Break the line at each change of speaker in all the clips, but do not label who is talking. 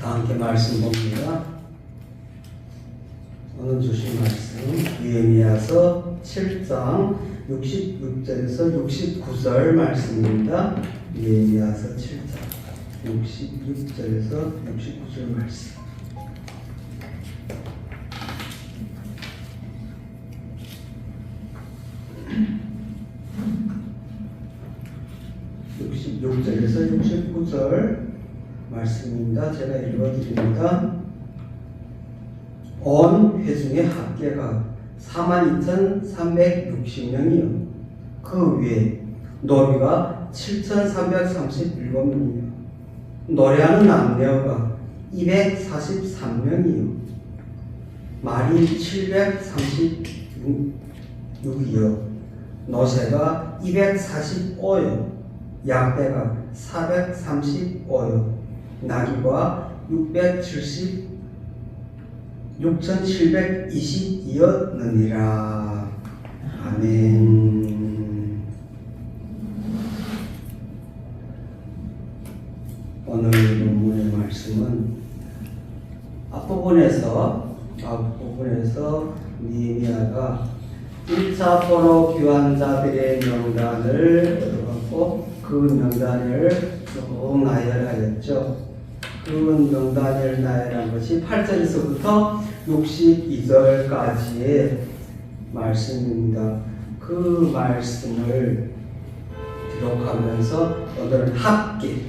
다 함께 말씀 봅니다. 오늘 주신 말씀 느헤미야서 7장 66절에서 69절 말씀입니다. 느헤미야서 7장 66절에서 69절 말씀. 절에서 69절 말씀입니다. 제가 읽어드립니다. 온 회중의 합계가 42,360명이요. 그 위에 노비가 7,337명이요. 노래하는 남녀가 243명이요. 말이 736이요. 노새가 245요. 양떼가 435요. 나귀가 6,720이었느니라. 아멘. 오늘 본문의 말씀은 앞부분에서 느헤미야가 1차 포로 귀환자들의 명단을 얻어갖고 그 명단을 쭉 나열하였죠. 그 명단을 나열한 것이 8절에서부터 62절까지의 말씀입니다. 그 말씀을 기록하면서 오늘은 합계,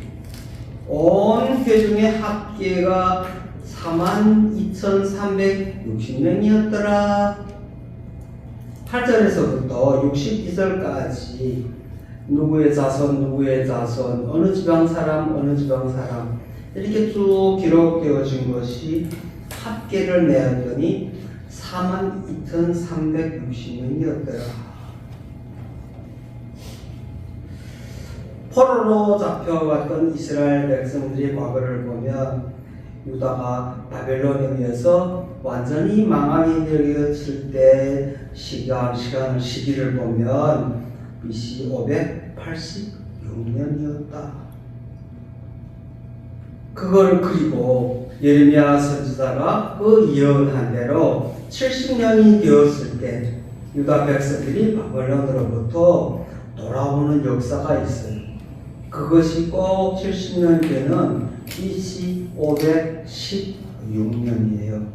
온 회중의 합계가 42,360명이었더라. 8절에서부터 62절까지 누구의 자손, 어느 지방 사람, 이렇게 쭉 기록되어진 것이 합계를 내었더니 42,360명이었더라. 포로로 잡혀갔던 이스라엘 백성들의 과거를 보면 유다가 바벨론에 의해서 완전히 망하게 되었을 때 시기를 보면 BC 586년이었다. 그걸 그리고 예레미야 선지자가 그 예언한 대로 70년이 되었을 때 유다 백성들이 바벨론으로부터 돌아오는 역사가 있어요. 그것이 꼭 70년 되는 BC 516년이에요.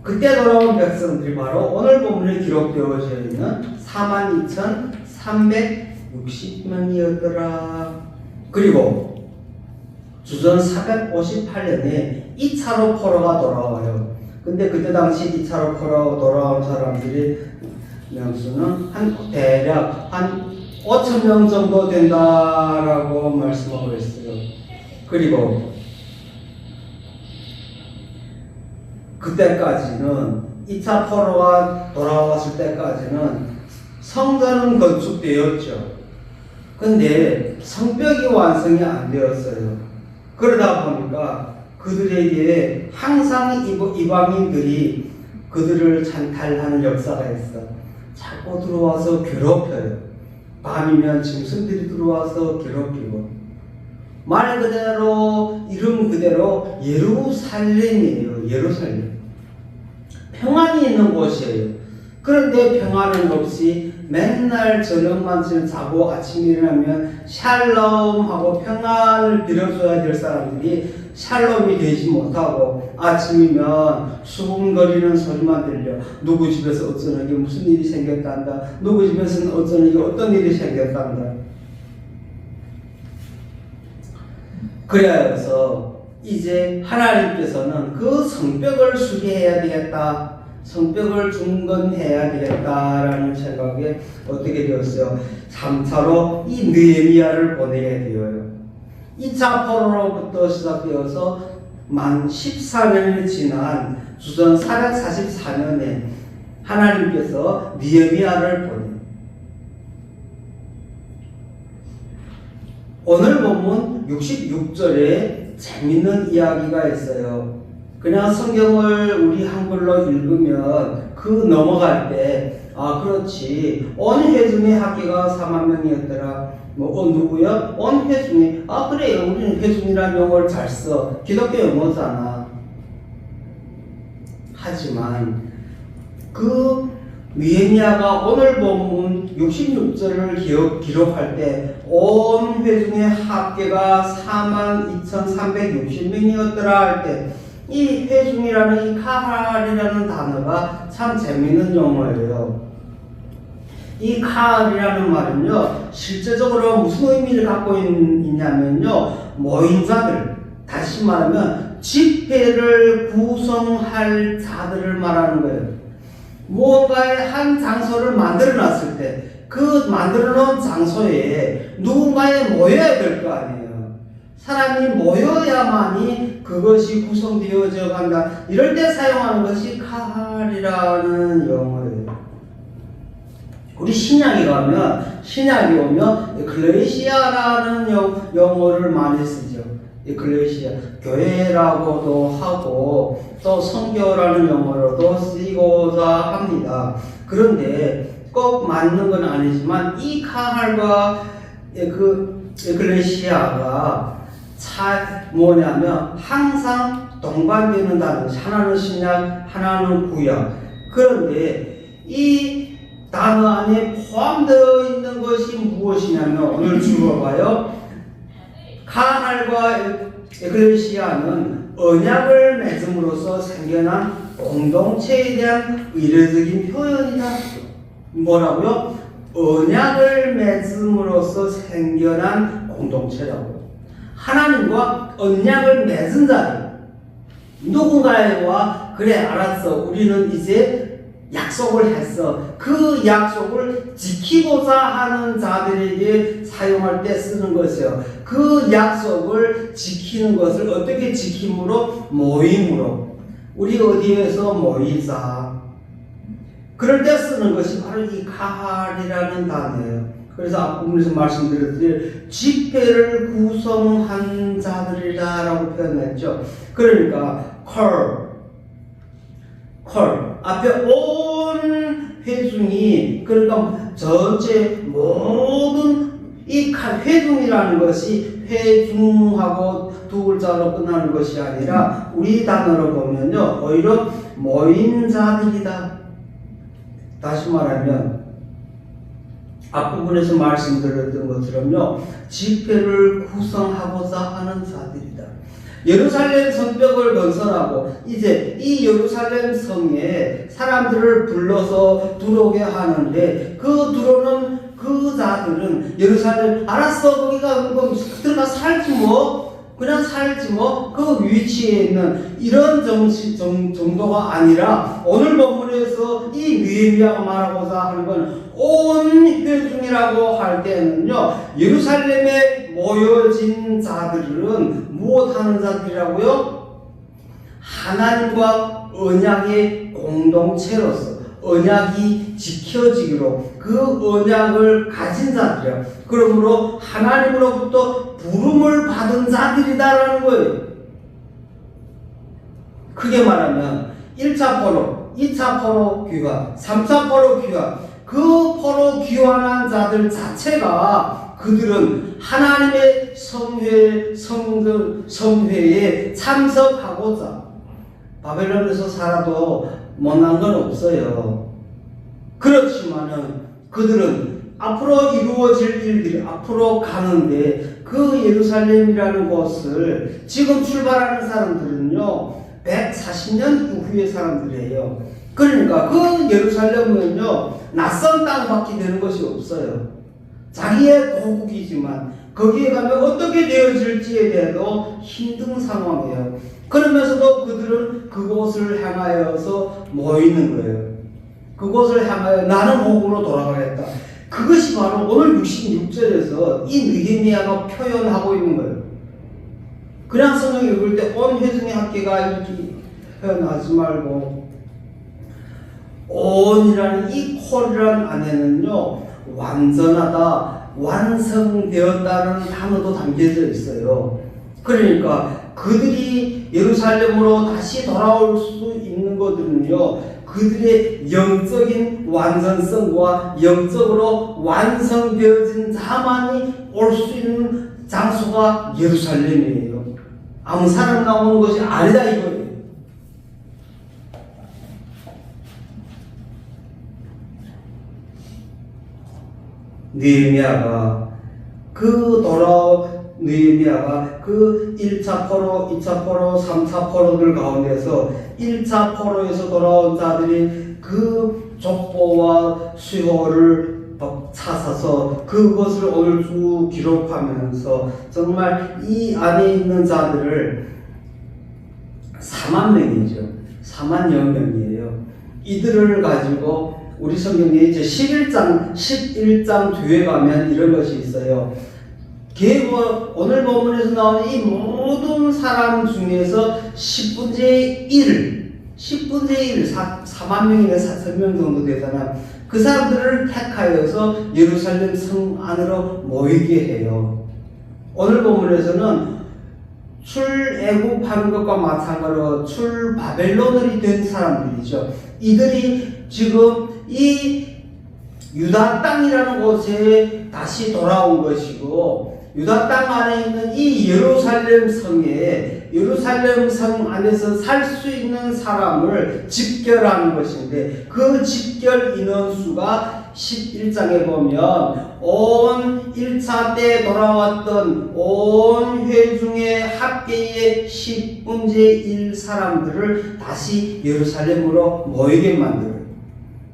그때 돌아온 백성들이 바로 오늘 본문에 기록되어져 있는 42,360명이었더라. 그리고 주전 458년에 2차로 포로가 돌아와요. 근데 그때 당시 2차로 포로 돌아온 사람들의 명수는 대략 한 5,000명 정도 된다라고 말씀하고 있어요. 그리고 그때까지는 2차 포로가 돌아왔을 때까지는 성전은 건축되었죠. 근데 성벽이 완성이 안 되었어요. 그러다 보니까 그들에게 항상 이방인들이 그들을 찬탈하는 역사가 있어. 자꾸 들어와서 괴롭혀요. 밤이면 짐승들이 들어와서 괴롭히고. 말 그대로, 이름 그대로 예루살렘이에요. 예루살렘. 평안이 있는 곳이에요. 그런데 평안은 없이 맨날 저녁만 자고 아침에 일어나면 샬롬하고 평안을 빌어줘야 될 사람들이 샬롬이 되지 못하고 아침이면 수군거리는 소리만 들려. 누구 집에서 어쩌는 게 무슨 일이 생겼단다. 누구 집에서는 어쩌는 게 어떤 일이 생겼단다. 그래서 이제 하나님께서는 그 성벽을 수리해야 되겠다. 성벽을 중건해야 되겠다라는 생각에 어떻게 되었어요? 3차로 이 느헤미야를 보내야 되어요. 2차 포로로부터 시작되어서 만 14년이 지난 주전 444년에 하나님께서 느헤미야를 보내요. 오늘 본문 66절에 재밌는 이야기가 있어요. 그냥 성경을 우리 한글로 읽으면 그 넘어갈 때 그렇지. 온 회중의 학계가 4만 명이었더라. 누구야? 온 회중이. 그래. 우리는 회중이라는 용어를 잘 써. 기독교 용어잖아. 하지만 그 느헤미야가 오늘 본문 66절을 기록할 때 온 회중의 합계가 42,360명이었더라 할 때 이 회중이라는 이 카할이라는 단어가 참 재미있는 용어예요. 이 카할이라는 말은요, 실제적으로 무슨 의미를 갖고 있냐면요, 모인 자들, 다시 말하면 집회를 구성할 자들을 말하는 거예요. 무언가의 한 장소를 만들어 놨을 때 그 만들어 놓은 장소에 누군가에 모여야 될 거 아니에요. 사람이 모여야만이 그것이 구성되어져 간다. 이럴 때 사용하는 것이 카할이라는 용어예요. 우리 신약에 오면 에클레시아라는 용어를 많이 쓰죠. 에클레시아, 교회라고도 하고 또 선교라는 용어로도 쓰이고자 합니다. 그런데 꼭 맞는 건 아니지만 이 카할과 그 에클레시아가 뭐냐면 항상 동반되는 단어. 하나는 신약, 하나는 구약. 그런데 이 단어 안에 포함되어 있는 것이 무엇이냐면 오늘 주로 봐요. 카할과 에클레시아는 언약을 맺음으로써 생겨난 공동체에 대한 의례적인 표현이다. 뭐라고요? 언약을 맺음으로써 생겨난 공동체라고. 하나님과 언약을 맺은 자들. 누군가와 그래 알았어. 우리는 이제 약속을 했어. 그 약속을 지키고자 하는 자들에게 사용할 때 쓰는 것이요. 그 약속을 지키는 것을 어떻게 지킴으로? 모임으로. 우리 어디에서 모이자. 그럴 때 쓰는 것이 바로 이 카할이라는 단어예요. 그래서 앞부분에서 말씀드렸듯이 집회를 구성한 자들이라고 표현했죠. 그러니까 컬 앞에 온 회중이, 그러니까 전체 모든 이 회중이라는 것이 회중하고 두 글자로 끝나는 것이 아니라 우리 단어로 보면요, 오히려 모인 자들이다. 다시 말하면 앞부분에서 말씀드렸던 것처럼요, 집회를 구성하고자 하는 자들이다. 예루살렘 성벽을 건설하고 이제 이 예루살렘 성에 사람들을 불러서 들어오게 하는데 그 들어오는 그 자들은 예루살렘 알았어 거기가 들어가 살지 뭐 그냥 살지 뭐 그 위치에 있는 이런 정도가 아니라 오늘 본문에서 이 느헤미야가 말하고자 하는 건 온 회중이라고 할 때는요, 예루살렘에 모여진 자들은 무엇하는 자들이라고요? 하나님과 언약의 공동체로서 언약이 지켜지기로 그 언약을 가진 자들이야. 그러므로 하나님으로부터 부름을 받은 자들이다라는 거예요. 크게 말하면 1차 포로, 2차 포로 귀환, 3차 포로 귀환, 그 포로 귀환한 자들 자체가 그들은 하나님의 성회에 참석하고자 바벨론에서 살아도 못난 건 없어요. 그렇지만은 그들은 앞으로 이루어질 일들이 앞으로 가는데 그 예루살렘이라는 곳을 지금 출발하는 사람들은요 140년 이후의 사람들이에요. 그러니까 그 예루살렘은요 낯선 땅밖에 되는 것이 없어요. 자기의 고국이지만 거기에 가면 어떻게 되어질지에 대해서 힘든 상황이에요. 그러면서도 그들은 그곳을 향하여서 모이는 거예요. 그곳을 향하여 나는 고국으로 돌아가겠다. 그것이 바로 오늘 66절에서 이 느헤미야가 표현하고 있는 거예요. 그냥 성경 읽을 때 온 회중의 학계가 이렇게 표현하지 말고 온이라는 이 콜이라는 안에는요 완전하다, 완성되었다는 단어도 담겨져 있어요. 그러니까 그 그들이 예루살렘으로 다시 돌아올 수 있는 것들은요, 그들의 영적인 완전성과 영적으로 완성되어진 자만이 올 수 있는 장소가 예루살렘이에요. 아무 사람 나오는 것이 아니다 이거예요. 느헤미야가 그 1차 포로, 2차 포로, 3차 포로들 가운데서 1차 포로에서 돌아온 자들이 그 족보와 수효를 찾아서 그것을 오늘 쭉 기록하면서 정말 이 안에 있는 자들을 4만 명이죠. 4만여 명이에요. 이들을 가지고 우리 성경에 이제 11장 뒤에 가면 이런 것이 있어요. 오늘 본문에서 나오는 이 모든 사람 중에서 10분의 1, 4만 명이나 4천 명 정도 되잖아. 그 사람들을 택하여서 예루살렘 성 안으로 모이게 해요. 오늘 본문에서는 출애굽한 것과 마찬가지로 출바벨론이 된 사람들이죠. 이들이 지금 이 유다 땅이라는 곳에 다시 돌아온 것이고, 유다 땅 안에 있는 이 예루살렘 성 안에서 살 수 있는 사람을 집결하는 것인데, 그 집결 인원수가 11장에 보면 온 1차 때 돌아왔던 온 회중의 합계의 10분의 1 사람들을 다시 예루살렘으로 모이게 만들어요.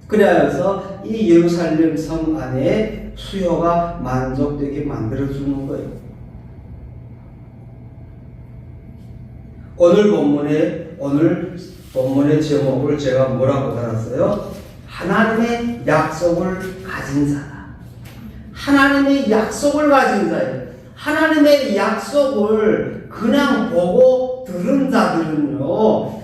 그래서 이 예루살렘 성 안에 수요가 만족되게 만들어주는 거예요. 오늘 본문의 제목을 제가 뭐라고 달았어요? 하나님의 약속을 가진 자다. 하나님의 약속을 가진 자예요. 하나님의 약속을 그냥 보고 들은 자들은요,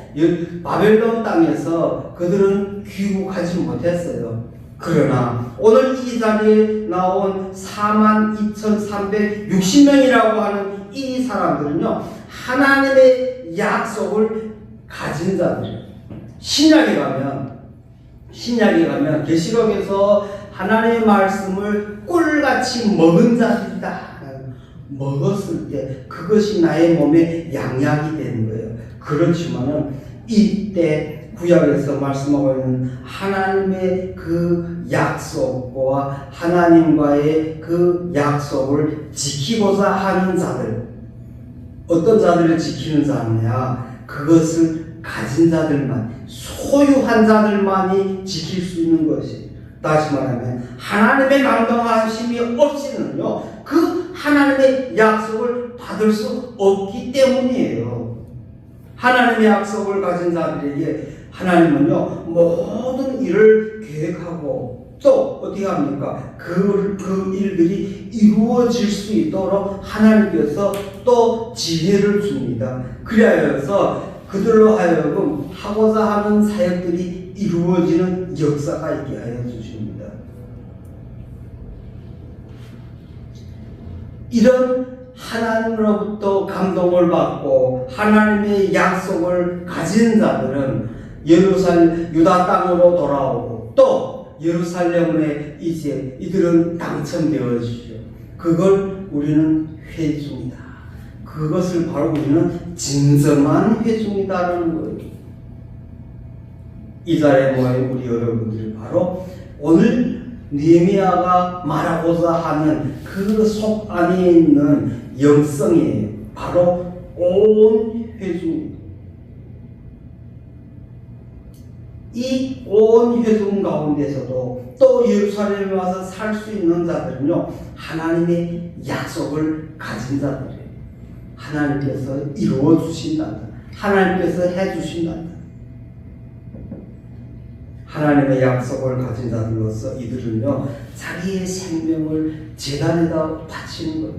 바벨론 땅에서 그들은 귀국하지 못했어요. 그러나 오늘 이 자리에 나온 42,360명이라고 하는 이 사람들은요, 하나님의 약속을 가진 자들이에요. 신약에 가면 계시록에서 하나님의 말씀을 꿀같이 먹은 자들이다. 먹었을 때 그것이 나의 몸에 양약이 되는 거예요. 그렇지만은 이때 구약에서 말씀하고 있는 하나님의 그 약속과 하나님과의 그 약속을 지키고자 하는 자들, 어떤 자들을 지키는 자냐? 그것을 가진 자들만, 소유한 자들만이 지킬 수 있는 것이, 다시 말하면 하나님의 감동하심이 없이는요, 그 하나님의 약속을 받을 수 없기 때문이에요. 하나님의 약속을 가진 자들에게 하나님은요, 모든 일을 계획하고 또 어떻게 합니까? 그 일들이 이루어질 수 있도록 하나님께서 또 지혜를 줍니다. 그래서 그들로 하여금 하고자 하는 사역들이 이루어지는 역사가 있게 하여 주십니다. 이런 하나님으로부터 감동을 받고 하나님의 약속을 가진 자들은 유다 땅으로 돌아오고 또 예루살렘에 이제 이들은 당첨되어지죠. 그걸 우리는 회중이다. 그것을 바로 우리는 진정한 회중이다라는 거예요. 이 자리에 모인 우리 여러분들이 바로 오늘 느헤미야가 말하고자 하는 그 속 안에 있는 영성이에요. 바로 온 회중. 이 온 회중 가운데서도 또 예루살렘에 와서 살 수 있는 자들은요, 하나님의 약속을 가진 자들이에요. 하나님께서 이루어 주신단다. 하나님께서 해 주신단다. 하나님의 약속을 가진 자들로서 이들은요, 자기의 생명을 제단에다 바치는 거예요.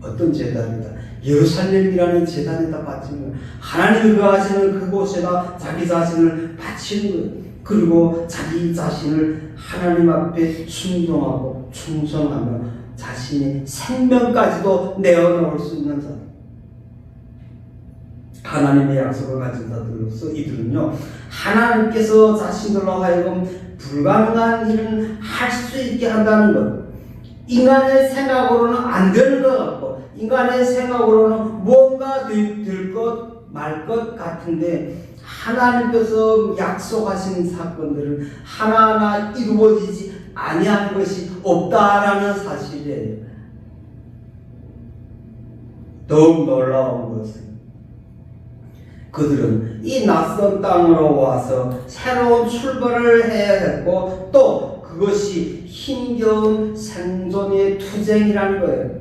어떤 제단에다? 예루살렘이라는 제단에다 바치는 거예요. 하나님이 거하시는 그곳에다 자기 자신을 바치는 거예요. 그리고 자기 자신을 하나님 앞에 순종하고 충성하며 자신의 생명까지도 내어놓을 수 있는 사람. 하나님의 약속을 가진 자들로서 이들은요, 하나님께서 자신들로 하여금 불가능한 일은 할 수 있게 한다는 것, 인간의 생각으로는 안 되는 것 같고 인간의 생각으로는 뭔가 될 것 말 것 같은데 하나님께서 약속하신 사건들은 하나하나 이루어지지 아니한 것이 없다라는 사실이에요. 더욱 놀라운 것은 그들은 이 낯선 땅으로 와서 새로운 출발을 해야 했고 또 그것이 힘겨운 생존의 투쟁이라는 거예요.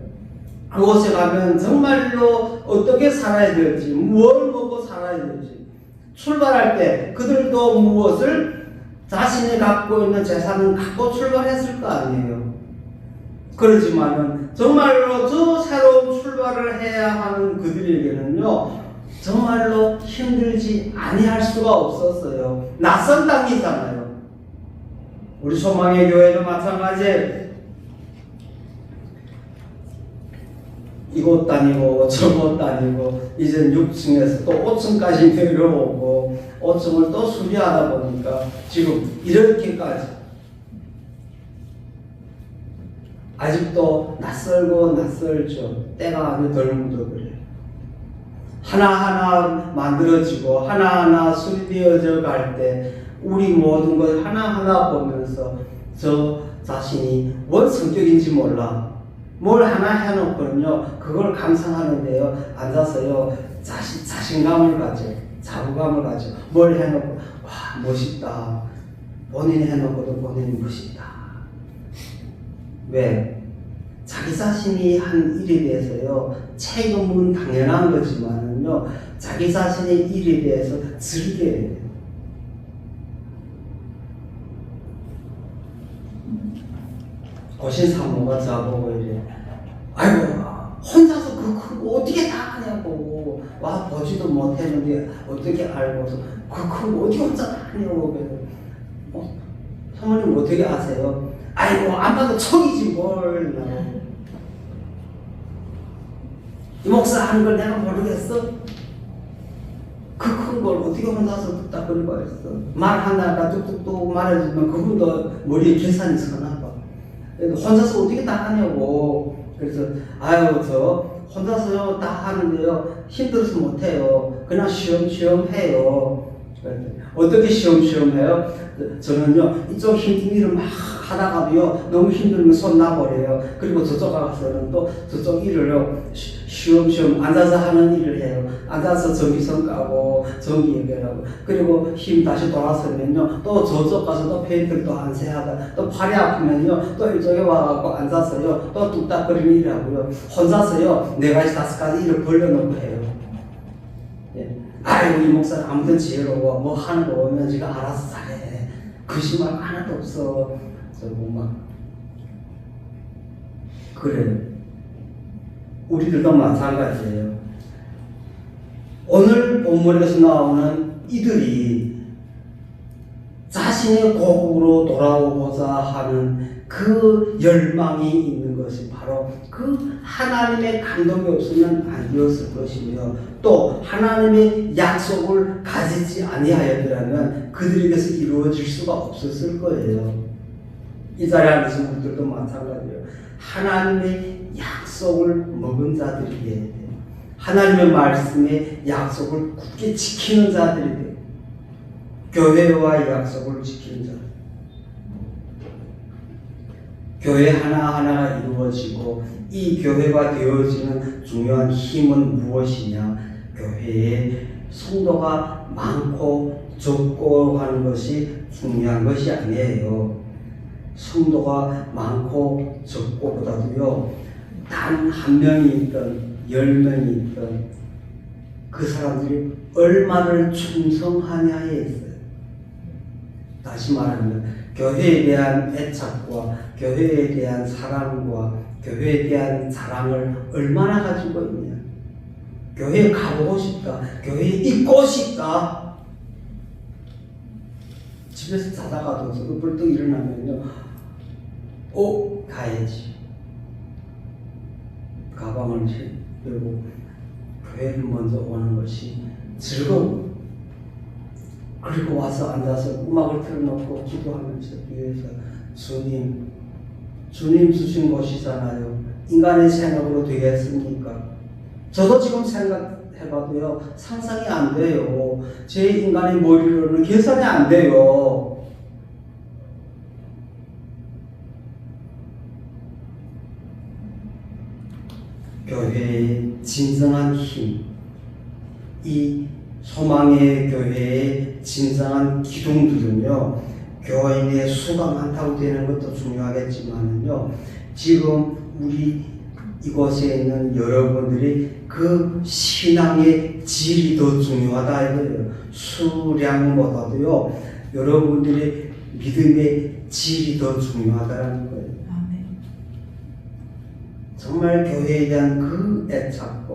그곳에 가면 정말로 어떻게 살아야 될지, 뭘 먹고 살아야 될지, 출발할 때 그들도 무엇을 자신이 갖고 있는 재산은 갖고 출발했을 거 아니에요. 그렇지만은 정말로 저 새로운 출발을 해야 하는 그들에게는요, 정말로 힘들지 아니할 수가 없었어요. 낯선 땅이잖아요. 우리 소망의 교회도 마찬가지예요. 이곳 다니고 저곳 다니고 이제 6층에서 또 5층까지 내려오고 5층을 또 수리하다 보니까 지금 이렇게까지 아직도 낯설고 낯설죠. 때가 안에 덜 묻어 그래요. 하나하나 만들어지고 하나하나 수리되어져 갈 때 우리 모든 걸 하나하나 보면서 저 자신이 뭔 성격인지 몰라. 뭘 하나 해놓고는요, 그걸 감상하는데요, 앉아서요, 자신감을 가져, 자부감을 가져, 뭘 해놓고, 와, 멋있다. 본인이 해놓고도 본인이 멋있다. 왜? 자기 자신이 한 일에 대해서요, 책임은 당연한 거지만은요, 자기 자신의 일에 대해서 즐겨야 돼요. 고신 사모가 저보고 이래, 아이고 혼자서 그 큰 거 어떻게 다 하냐고, 와 보지도 못했는데 어떻게 알고서 그 큰 거 어떻게 혼자 다 하냐고. 사모님 어떻게 아세요? 아이고 안 봐도 척이지 뭘. 이 목사 하는 걸 내가 모르겠어? 그 큰 걸 어떻게 혼자서 뚝딱거리고 했어? 말 하나가 뚝뚝뚝 말해주면 그분도 머리에 계산이 서나 봐. 혼자서 어떻게 다 하냐고. 그래서 아유 저 혼자서요 다 하는데요 힘들어서 못해요. 그냥 쉬엄쉬엄 해요. 어떻게 쉬엄쉬엄 해요? 저는요 이쪽 힘든 일을 막 하다가도요 너무 힘들면 손 놔버려요. 그리고 저쪽 가서는 또 저쪽 일을요 쉬엄쉬엄 앉아서 하는 일을 해요. 앉아서 전기선 까고 전기 연결하고, 그리고 힘 다시 돌아서면요 또 저쪽 가서 또 페인트를 또 안세하다, 또 팔이 아프면요 또 이쪽에 와갖고 앉아서요 또 뚝딱거리는 일을 하고요. 혼자서요 4가지 5가지 일을 벌려놓고 해요. 예. 아이고 이 목사는 아무튼 지혜로워, 뭐 하는 거 오면 지가 알아서 잘해, 거짓말 하나도 없어. 저거 막 그래. 우리들도 마찬가지예요. 오늘 본문에서 나오는 이들이 자신의 고국으로 돌아오고자 하는 그 열망이 있는 것이 바로 그 하나님의 감동이 없으면 아니었을 것이며, 또 하나님의 약속을 가지지 아니하였더라면 그들에게서 이루어질 수가 없었을 거예요. 이 자리에 앉으신 분들도 마찬가지예요. 하나님의 약속을 먹은 자들이 돼야 돼요. 하나님의 말씀의 약속을 굳게 지키는 자들이 돼요. 교회와 약속을 지키는 자. 교회 하나하나가 이루어지고 이 교회가 되어지는 중요한 힘은 무엇이냐? 교회에 성도가 많고 적고 하는 것이 중요한 것이 아니에요. 성도가 많고 적고보다도요, 단 한 명이 있던 10명이 있던 그 사람들이 얼마를 충성하냐에 있어요. 다시 말하면 교회에 대한 애착과 교회에 대한 사랑과 교회에 대한 사랑을 얼마나 가지고 있냐. 교회에 가보고 싶다, 교회에 있고 싶다. 집에서 자다가도 저도 벌떡 일어나면요, 가야지. 가방을 들고 교회를 먼저 오는 것이 즐거워. 그리고 와서 앉아서 음악을 틀어놓고 기도하면서 위에서 주님 주신 것이잖아요. 인간의 생각으로 되겠습니까? 저도 지금 생각해봐도요, 상상이 안 돼요. 제 인간의 머리로는 계산이 안 돼요. 교회의 진정한 힘, 이 소망의 교회의 진정한 기둥들은요, 교인의 수가 많다고 되는 것도 중요하겠지만요, 지금 우리 이곳에 있는 여러분들이 그 신앙의 질이 더 중요하다 이거예요. 수량보다도요, 여러분들의 믿음의 질이 더 중요하다는 거예요. 정말 교회에 대한 그 애착과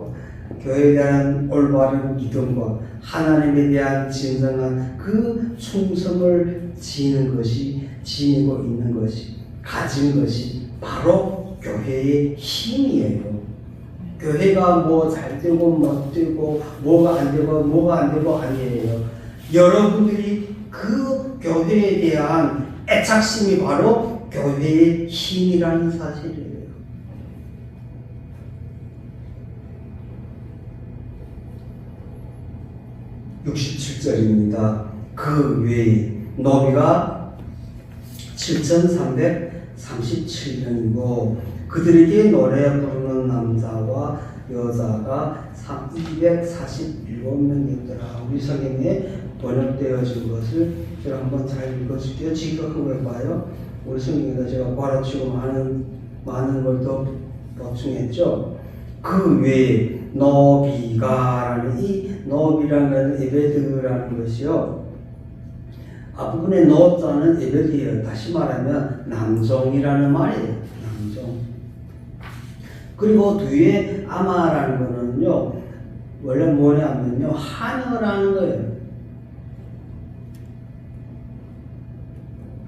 교회에 대한 올바른 믿음과 하나님에 대한 진정한 그 충성을 지니고 있는 것이, 가진 것이 바로 교회의 힘이에요. 교회가 뭐 잘 되고 못 되고 뭐가 안 되고 아니에요. 여러분들이 그 교회에 대한 애착심이 바로 교회의 힘이라는 사실이에요. 67절입니다. 그 외에 너비가 7,337명이고 그들에게 노래 부르는 남자와 여자가 247명이었더라. 우리 성경에 번역되어진 것을 제가 한번 잘 읽어줄게요. 지금 한번 봐요. 우리 성경에다 제가 바로치고 많은 걸 더 보충했죠. 그 외에 너비가라는 이 너비라는 에베드라는 것이요. 앞부분에 너자는 에베드예요. 다시 말하면 남종이라는 말이에요. 남종. 그리고 뒤에 아마라는 거는요. 원래 뭐냐면요. 하녀라는 거예요.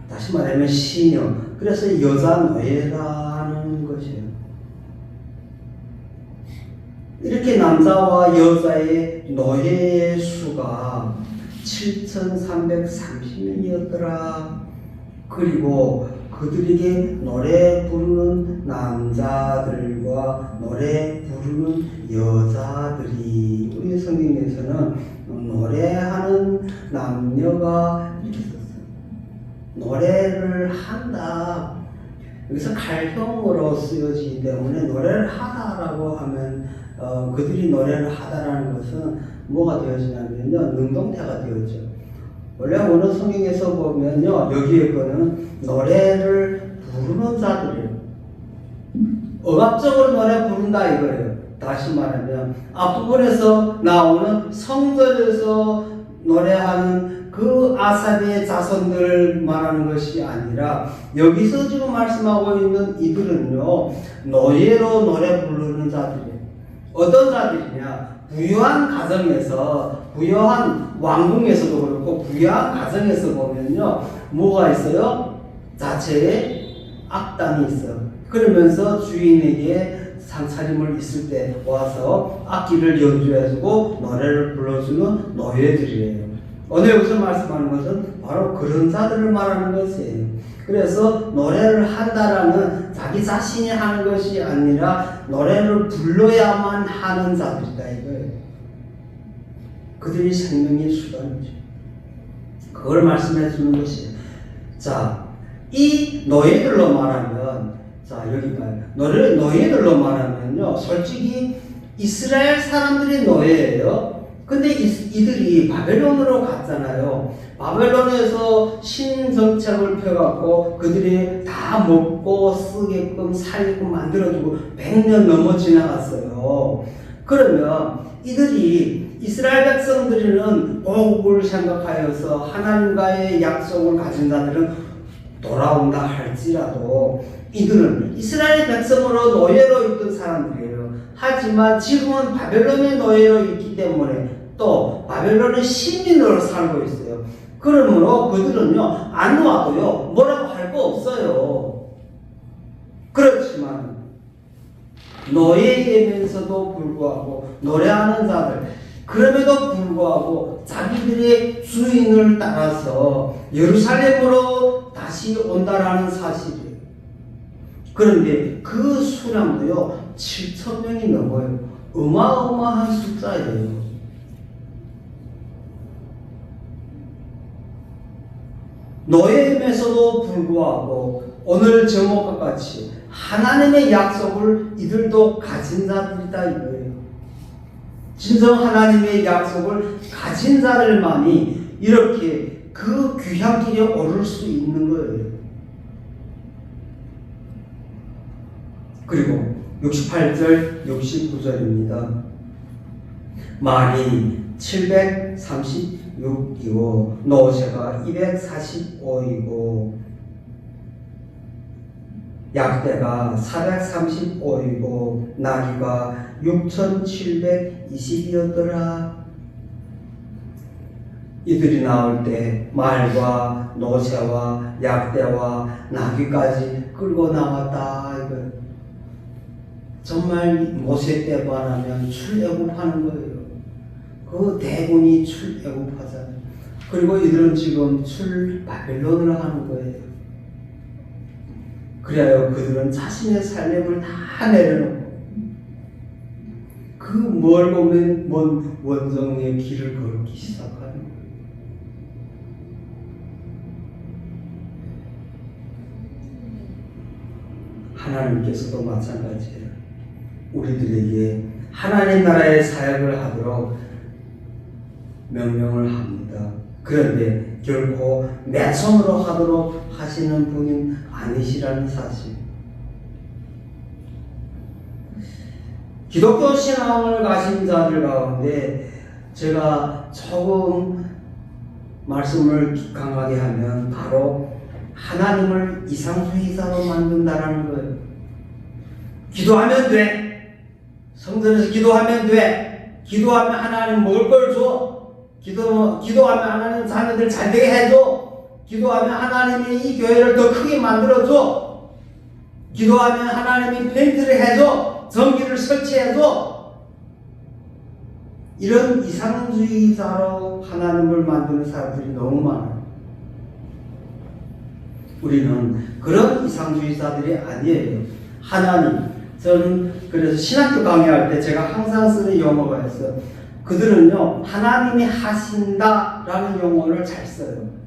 다시 말하면 시녀. 그래서 여자 노예라는 것이에요. 이렇게 남자와 여자의 노예의 수가 7,330명이었더라. 그리고 그들에게 노래 부르는 남자들과 노래 부르는 여자들이, 우리 성경에서는 노래하는 남녀가 이렇게 썼어요. 노래를 한다. 여기서 갈형으로 쓰여지기 때문에 노래를 하다라고 하면 그들이 노래를 하다라는 것은 뭐가 되어지냐면요, 능동태가 되었죠. 원래 오늘 성경에서 보면요, 여기에 거는 노래를 부르는 자들이에요. 억압적으로 노래 부른다 이거예요. 다시 말하면 앞부분에서 나오는 성전에서 노래하는 그 아사리의 자손들 말하는 것이 아니라 여기서 지금 말씀하고 있는 이들은요, 노예로 노래 부르는 자들이에요. 어떤 자들이냐? 부유한 가정에서, 부유한 왕궁에서도 그렇고 부유한 가정에서 보면요, 뭐가 있어요? 자체에 악단이 있어요. 그러면서 주인에게 상차림을 있을 때 와서 악기를 연주해주고 노래를 불러주는 노예들이에요. 오늘 여기서 말씀하는 것은 바로 그런 자들을 말하는 것이에요. 그래서 노래를 한다라는 자기 자신이 하는 것이 아니라 노래를 불러야만 하는 자들이다 이거예요. 그들이 생명의 수단이죠. 그걸 말씀해 주는 것이에요. 자, 이 노예들로 말하면, 자 여기 봐요. 노예들로 말하면요, 솔직히 이스라엘 사람들이 노예예요. 근데 이들이 바벨론으로 갔잖아요. 바벨론에서 신정책을 펴갖고 그들이 다 먹고 쓰게끔 살게끔 만들어주고 100년 넘어 지나갔어요. 그러면 이들이 이스라엘 백성들은 복을 생각하여서 하나님과의 약속을 가진 자들은 돌아온다 할지라도 이들은 이스라엘 백성으로 노예로 있던 사람들이에요. 하지만 지금은 바벨론의 노예로 있기 때문에 또 바벨론의 시민으로 살고 있어요. 그러므로 그들은요, 안 와도요, 뭐라고 할 거 없어요. 그렇지만 노예이면서도 불구하고 노래하는 자들, 그럼에도 불구하고 자기들의 주인을 따라서 예루살렘으로 다시 온다라는 사실이에요. 그런데 그 수량도요 7,000명이 넘어요. 어마어마한 숫자예요. 노예임에서도 불구하고 오늘 제목과 같이 하나님의 약속을 이들도 가진 자들이다 이거예요. 진정 하나님의 약속을 가진 자들만이 이렇게 그 귀한 길에 오를 수 있는 거예요. 그리고 68절, 69절입니다. 말이 736이고 노새가 245이고 약대가 435이고 나귀가 6720이었더라. 이들이 나올 때 말과 노새와 약대와 나귀까지 끌고 나왔다. 이거 정말 모세 때만 하면 출애굽하는 거예요. 그 대군이 출애굽하잖아요. 그리고 이들은 지금 바벨론으로 하는 거예요. 그래야 그들은 자신의 삶을 다 내려놓고 그 멀고 먼 원정의 길을 걸기 시작하는 거예요. 하나님께서도 마찬가지예요. 우리들에게 하나님 나라의 사역을 하도록 명령을 합니다. 그런데 결코 맨손으로 하도록 하시는 분은 아니시라는 사실. 기독교 신앙을 가진 자들 가운데 제가 조금 말씀을 강하게 하면 바로 하나님을 이상주의자로 만든다라는 거예요. 기도하면 돼. 성전에서 기도하면 돼. 기도하면 하나님 먹을 걸 줘. 기도하면 하나님 자녀들 잘 되게 해줘. 기도하면 하나님이 이 교회를 더 크게 만들어줘. 기도하면 하나님이 페인트를 해줘. 전기를 설치해줘. 이런 이상주의자로 하나님을 만드는 사람들이 너무 많아요. 우리는 그런 이상주의자들이 아니에요. 하나님, 저는 그래서 신학교 강의할 때 제가 항상 쓰는 용어가 있어요. 그들은요 하나님이 하신다라는 용어를 잘 써요.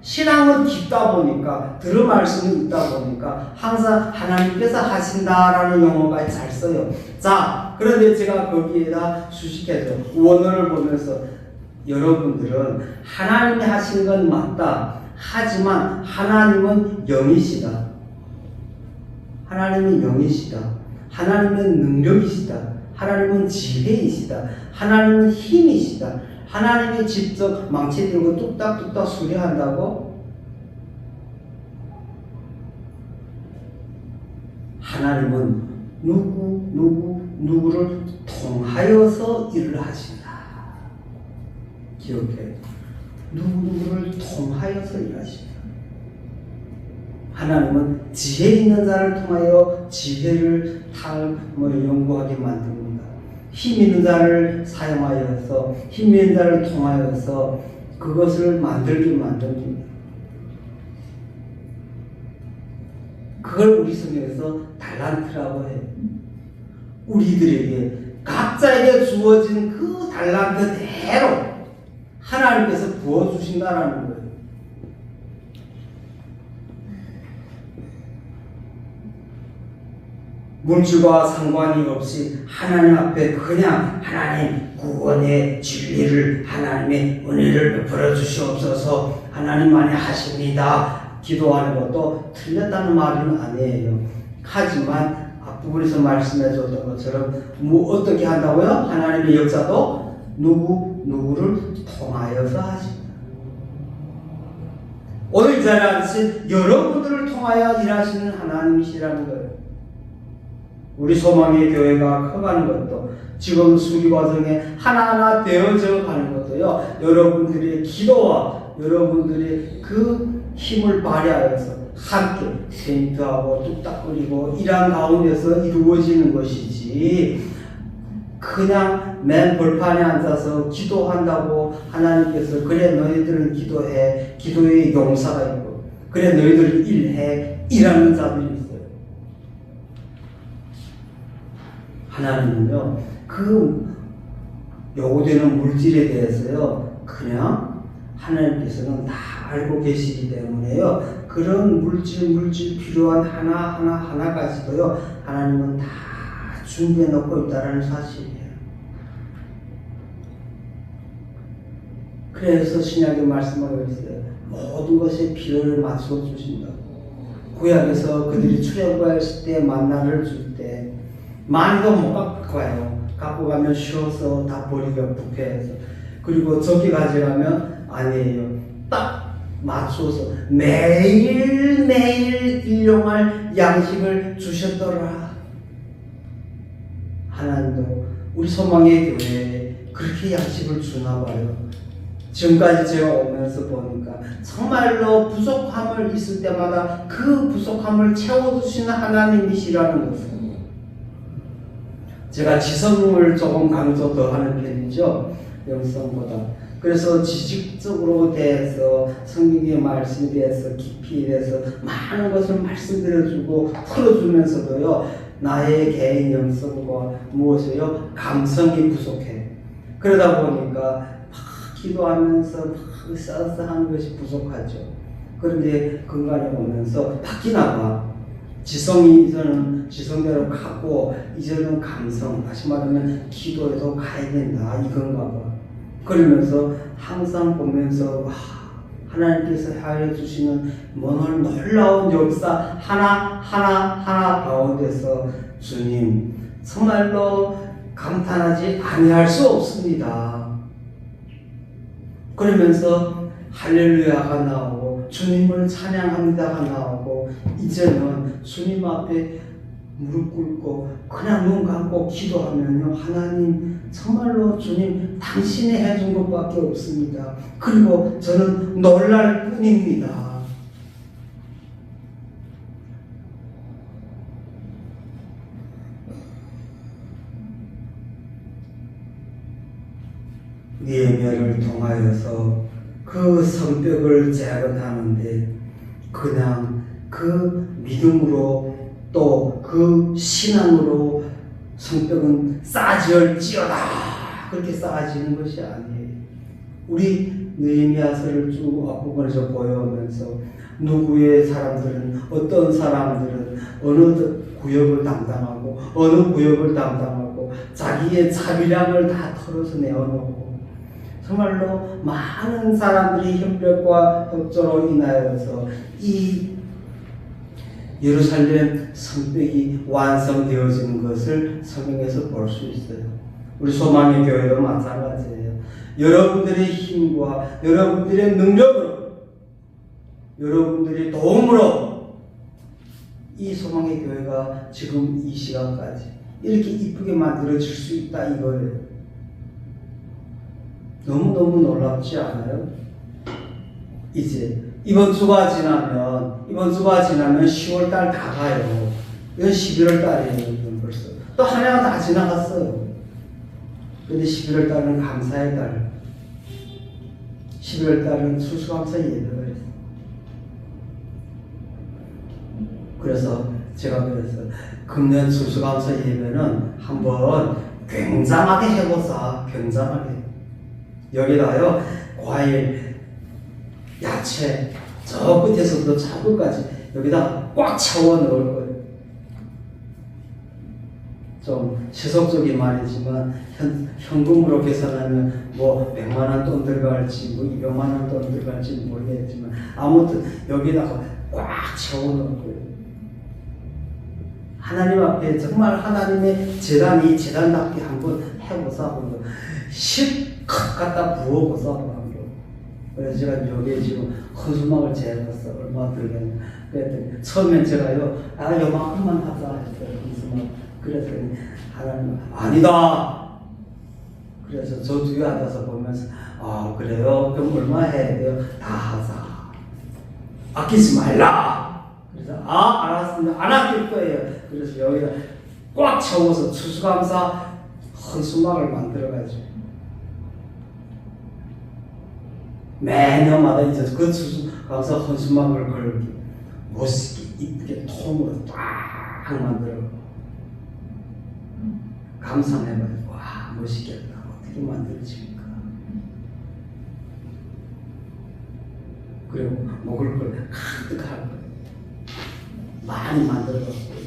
신앙은 깊다 보니까 들은 말씀이 있다 보니까 항상 하나님께서 하신다라는 용어가 잘 써요. 자, 그런데 제가 거기에다 수식해서 원어를 보면서 여러분들은 하나님이 하시는 건 맞다. 하지만 하나님은 영이시다. 하나님은 영이시다. 하나님은 능력이시다. 하나님은 지혜이시다. 하나님은 힘이시다. 하나님이 직접 망치 들고 뚝딱뚝딱 수리한다고? 누구는 누구를 통하여서 일을 하신다. 기억해. 누구를 통하여서 일하신다. 하나님은 지혜 있는 자를 통하여 지혜를 연구하게 만듭니다. 힘 있는 자를 사용하여서 힘 있는 자를 통하여서 그것을 만들게 만듭니다. 그걸 우리 성경에서 달란트라고 해요. 우리들에게 각자에게 주어진 그 달란트대로 하나님께서 부어주신다라는 거예요. 물질과 상관이 없이 하나님 앞에 그냥 하나님 구원의 진리를 하나님의 은혜를 베풀어 주시옵소서 하나님만이 하십니다. 기도하는 것도 틀렸다는 말은 아니에요. 하지만 앞부분에서 말씀해 줬던 것처럼 어떻게 한다고요? 하나님의 역사도 누구를 통하여서 하십니다. 오늘 이 자리에 앉으신 여러분들을 통하여 일하시는 하나님이시라는 거예요. 우리 소망의 교회가 커가는 것도 지금 수리 과정에 하나하나 되어져 가는 것도요. 여러분들의 기도와 여러분들의 그 힘을 발휘하여서 함께 페인트하고 뚝딱거리고 일한 가운데서 이루어지는 것이지 그냥 맨 벌판에 앉아서 기도한다고 하나님께서 그래 너희들은 기도해, 기도의 용사가 있고 그래 너희들 일해, 일하는 자들이 있어요. 하나님은요 그 요구되는 물질에 대해서요 그냥 하나님께서는 다 알고 계시기 때문에요 그런 물질 필요한 하나까지도요 하나님은 다 준비해 놓고 있다는 사실이에요. 그래서 신약에 말씀하고 있어요. 모든 것에 필요를 맞춰 주신다고. 구약에서 그들이 출애굽했을 때 만나를 줄 때 많이도 못 갖고 가요. 갖고 가면 쉬어서 다 버리고 부패해서. 그리고 저기 가져가면 아니에요. 딱 맞춰서 매일매일 일용할 양식을 주셨더라. 하나님도 우리 소망의 교회에 그렇게 양식을 주나 봐요. 지금까지 제가 오면서 보니까 정말로 부족함을 있을 때마다 그 부족함을 채워주시는 하나님이시라는 것을 제가 지성을 조금 강조 더 하는 편이죠. 영성보다. 그래서 지식적으로 대해서 성경의 말씀에 대해서 깊이 대해서 많은 것을 말씀드려주고 풀어주면서도요 나의 개인 영성과 무엇이요? 감성이 부족해. 그러다 보니까 막 기도하면서 막 싸서 하는 것이 부족하죠. 그런데 근간에 오면서 바뀌나 봐. 지성이 이제는 지성대로 가고 이제는 감성, 다시 말하면 기도에도 가야 된다 이건가 봐. 그러면서 항상 보면서 와 하나님께서 하여 주시는 놀라운 역사 하나 가운데서 주님 정말로 감탄하지 아니할 수 없습니다. 그러면서 할렐루야가 나오고 주님을 찬양합니다가 나오고 이제는 주님 앞에 무릎 꿇고 그냥 눈 감고 기도하면요 하나님 정말로 주님 당신이 해준 것밖에 없습니다. 그리고 저는 놀랄 뿐입니다. 느헤미야를 통하여서 그 성벽을 재건하는데 그냥 그 믿음으로 또 그 신앙으로 성벽은 쌓아지을지어다 그렇게 쌓아지는 것이 아니에요. 우리 느헤미야서를 쭉 앞부분에서 보여오면서 누구의 사람들은 어떤 사람들은 어느 구역을 담당하고 어느 구역을 담당하고 자기의 자비량을 다 털어서 내어놓고 정말로 많은 사람들이 협력과 협조로 인하여서 이 예루살렘 성벽이 완성되어지는 것을 성경에서 볼 수 있어요. 우리 소망의 교회도 마찬가지예요. 여러분들의 힘과 여러분들의 능력으로 여러분들의 도움으로 이 소망의 교회가 지금 이 시간까지 이렇게 이쁘게 만들어질 수 있다 이거예요. 너무너무 놀랍지 않아요? 이제 이번 주가 지나면 10월달 다 가요. 이건 11월달이에요. 벌써 또 한 해가 다 지나갔어요. 그런데 11월달은 감사의 달, 11월달은 추수감사 예배가 있어요. 그래서 제가 그래서 금년 추수감사 예배는 한번 굉장하게 해보자. 굉장하게 여기다요 과일, 야채 저 끝에서부터 저 끝까지 여기다 꽉 채워 넣을 거예요. 좀 세속적인 말이지만 현금으로 계산하면 뭐 100만원 돈 들어갈지 뭐 200만원 돈 들어갈지 모르겠지만 아무튼 여기다가 꽉 채워 넣을 거예요. 하나님 앞에 정말 하나님의 재단이 재단답게 한번 해보자. 한번 실컷 갖다 부어보자. 그래서 제가 여기에 지금 헌수막을 재봤어. 얼마 들겠냐. 그랬더니 처음엔 제가요 요만큼만 하자 했어요. 헌수막. 그랬더니 하나님은 아니다. 그래서 저 뒤에 앉아서 보면서 그래요? 그럼 얼마 해야 돼요? 다 하자. 아끼지 말라. 그래서 알았습니다. 안 아낄 거예요. 그래서 여기다 꽉 채워서 추수감사 헌수막을 만들어가지고 매년마다 이제 그 수수 가서 헌수막을 걸고 멋있게 이쁘게 통으로 딱 만들어 감상해봐요. 와 멋있겠다. 어떻게 만들어집니까? 그리고 먹을 걸 가득 할 거예요. 많이 만들어갖고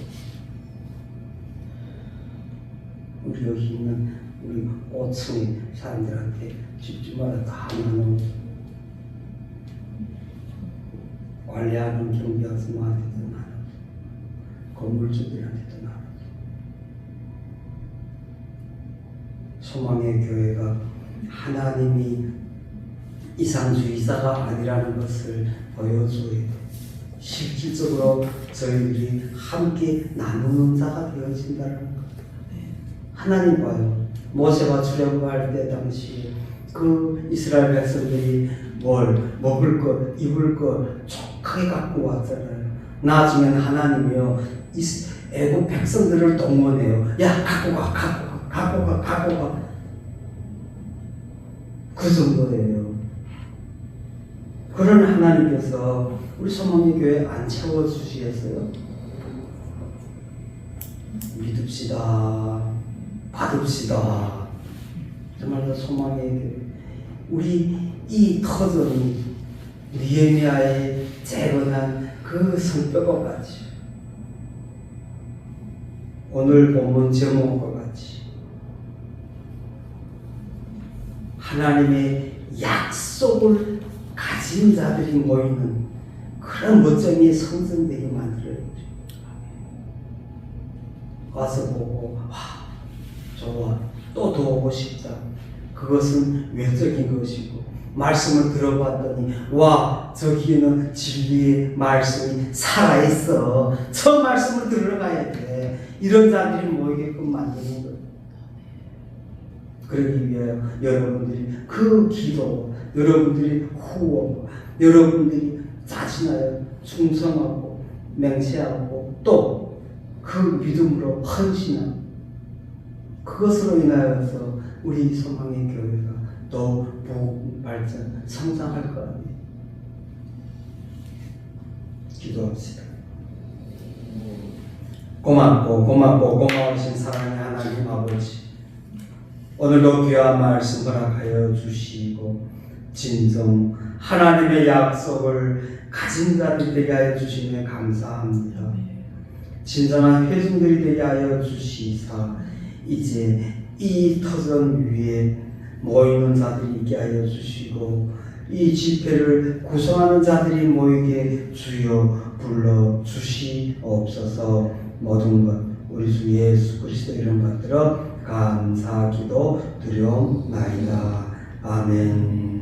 우리 여기 있는 우리 5층 사람들한테 집집마다 다 나누고 관리하는 경비학생한테도 나누고 건물주들한테도 나누고 소망의 교회가 하나님이 이상주의자가 아니라는 것을 보여줘야 돼. 실질적으로 저희들이 함께 나누는 자가 되어진다는 것. 하나님 봐요. 모세가 출애굽할 때 당시 그 이스라엘 백성들이 뭘 먹을 것, 입을 것 족하게 갖고 왔잖아요. 나중에는 하나님이요 애국 백성들을 동원해요. 야 갖고 가. 그 정도예요. 그런 하나님께서 우리 소망의 교회 안 채워주시겠어요? 믿읍시다. 받읍시다. 정말로 소망의 교회. 우리 이 터전이 느헤미야의 재건한 그 성벽과 같이 오늘 본문 제목과 같이 하나님의 약속을 가진 자들이 모이는 그런 멋쟁이 성전되게 만들어야죠. 와서 보고 와 좋아 또 더 오고 싶다. 그것은 외적인 것이고 말씀을 들어봤더니 와 저기에는 진리의 말씀이 살아있어. 저 말씀을 들어가야 돼. 이런 자들이 모이게끔 만드는 거예요. 그러기 위하여 여러분들이 그 기도, 여러분들이 후원, 여러분들이 자신하여 충성하고 맹세하고 또 그 믿음으로 헌신하고 그것으로 인하여서 우리 소망의 교회가 더 발전, 성장할 거 아니에요. 기도합시다. 고맙신 사랑의 하나님 아버지, 오늘도 귀한 말씀 허락하여 주시고 진정 하나님의 약속을 가진 자들이 되게 하여 주시며 감사합니다. 진정한 회중들이 되게 하여 주시사 이제 이 터전 위에 모이는 자들이 있게 하여 주시고 이 집회를 구성하는 자들이 모이게 주여 불러 주시옵소서. 모든 것 우리 주 예수 그리스도 이름 받들어 감사 기도 드려옵나이다. 아멘.